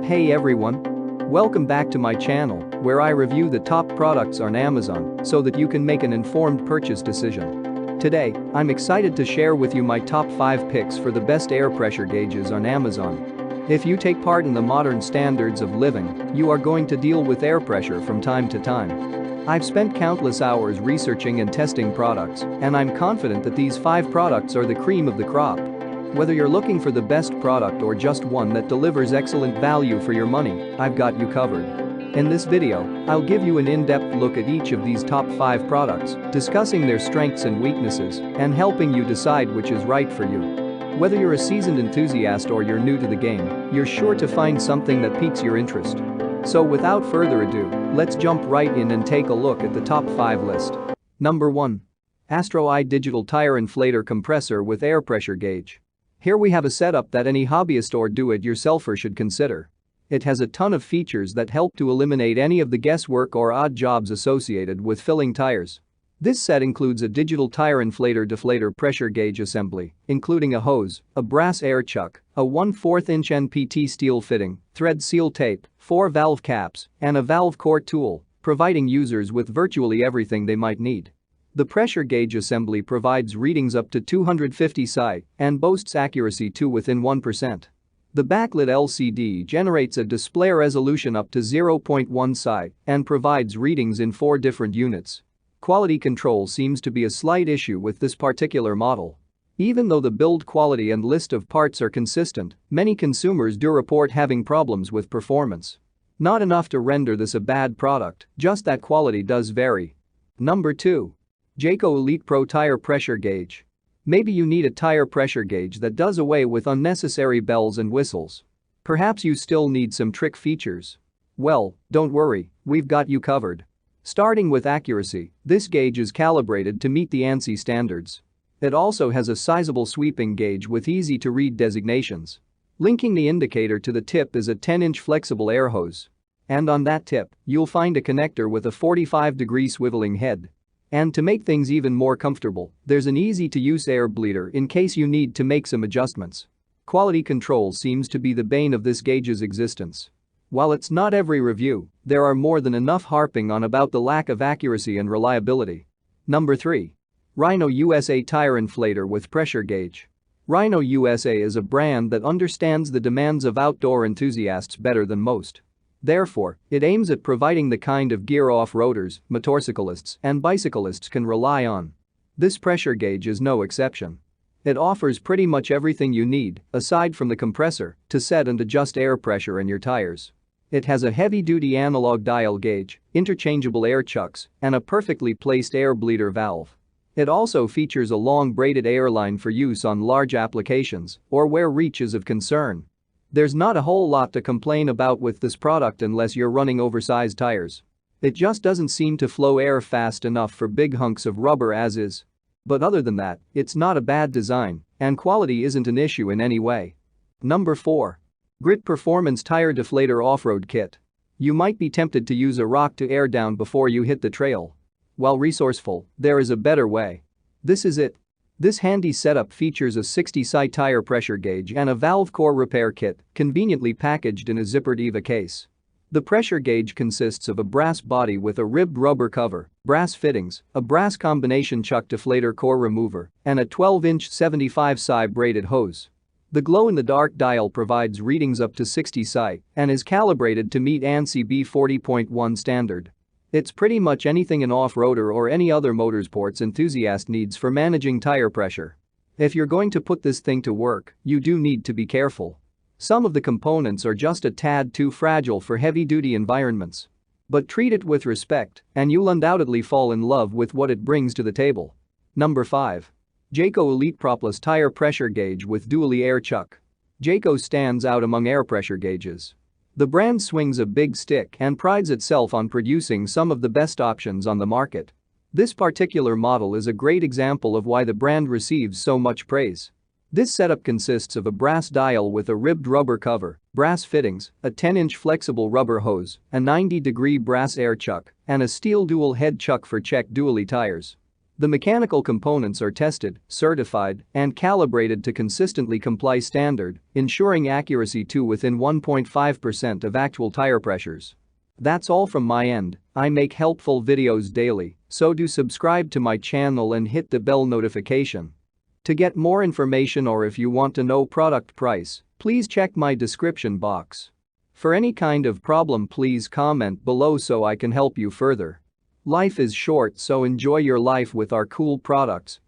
Hey everyone! Welcome back to my channel, where I review the top products on Amazon so that you can make an informed purchase decision. Today, I'm excited to share with you my top 5 picks for the best air pressure gauges on Amazon. If you take part in the modern standards of living, you are going to deal with air pressure from time to time. I've spent countless hours researching and testing products, and I'm confident that these 5 products are the cream of the crop. Whether you're looking for the best product or just one that delivers excellent value for your money, I've got you covered. In this video, I'll give you an in-depth look at each of these top 5 products, discussing their strengths and weaknesses, and helping you decide which is right for you. Whether you're a seasoned enthusiast or you're new to the game, you're sure to find something that piques your interest. So without further ado, let's jump right in and take a look at the top 5 list. Number 1. Astro Eye Digital Tire Inflator Compressor with Air Pressure Gauge. Here we have a setup that any hobbyist or do-it-yourselfer should consider. It has a ton of features that help to eliminate any of the guesswork or odd jobs associated with filling tires. This set includes a digital tire inflator deflator pressure gauge assembly, including a hose, a brass air chuck, a 1/4 inch NPT steel fitting, thread seal tape, 4 valve caps, and a valve core tool, providing users with virtually everything they might need. The pressure gauge assembly provides readings up to 250 psi and boasts accuracy to within 1%. The backlit LCD generates a display resolution up to 0.1 psi and provides readings in 4 different units. Quality control seems to be a slight issue with this particular model. Even though the build quality and list of parts are consistent, many consumers do report having problems with performance. Not enough to render this a bad product, just that quality does vary. Number 2. Jayco Elite Pro Tire Pressure Gauge. Maybe you need a tire pressure gauge that does away with unnecessary bells and whistles. Perhaps you still need some trick features. Well, don't worry, we've got you covered. Starting with accuracy, this gauge is calibrated to meet the ANSI standards. It also has a sizable sweeping gauge with easy-to-read designations. Linking the indicator to the tip is a 10-inch flexible air hose. And on that tip, you'll find a connector with a 45-degree swiveling head. And to make things even more comfortable, there's an easy-to-use air bleeder in case you need to make some adjustments. Quality control seems to be the bane of this gauge's existence. While it's not every review, there are more than enough harping on about the lack of accuracy and reliability. Number 3. Rhino USA Tire Inflator with Pressure Gauge. Rhino USA is a brand that understands the demands of outdoor enthusiasts better than most. Therefore, it aims at providing the kind of gear off-roaders, motorcyclists, and bicyclists can rely on. This pressure gauge is no exception. It offers pretty much everything you need, aside from the compressor, to set and adjust air pressure in your tires. It has a heavy-duty analog dial gauge, interchangeable air chucks, and a perfectly placed air bleeder valve. It also features a long braided air line for use on large applications or where reach is of concern. There's not a whole lot to complain about with this product unless you're running oversized tires. It just doesn't seem to flow air fast enough for big hunks of rubber as is. But other than that, it's not a bad design, and quality isn't an issue in any way. Number 4. Grit Performance Tire Deflator Off-Road Kit. You might be tempted to use a rock to air down before you hit the trail. While resourceful, there is a better way. This is it. This handy setup features a 60 psi tire pressure gauge and a valve core repair kit, conveniently packaged in a zippered EVA case. The pressure gauge consists of a brass body with a ribbed rubber cover, brass fittings, a brass combination chuck deflator core remover, and a 12-inch 75 psi braided hose. The glow-in-the-dark dial provides readings up to 60 psi and is calibrated to meet ANSI B40.1 standard. It's pretty much anything an off-roader or any other motorsports enthusiast needs for managing tire pressure. If you're going to put this thing to work, you do need to be careful. Some of the components are just a tad too fragile for heavy-duty environments. But treat it with respect, and you'll undoubtedly fall in love with what it brings to the table. Number 5. Jayco Elite Propless Tire Pressure Gauge with Dually Air Chuck. Jayco stands out among air pressure gauges. The brand swings a big stick and prides itself on producing some of the best options on the market. This particular model is a great example of why the brand receives so much praise. This setup consists of a brass dial with a ribbed rubber cover, brass fittings, a 10-inch flexible rubber hose, a 90-degree brass air chuck, and a steel dual head chuck for Czech Dually tires. The mechanical components are tested, certified, and calibrated to consistently comply standard, ensuring accuracy to within 1.5% of actual tire pressures. That's all from my end. I make helpful videos daily, so do subscribe to my channel and hit the bell notification. To get more information or if you want to know product price, please check my description box. For any kind of problem, please comment below so I can help you further. Life is short, so enjoy your life with our cool products.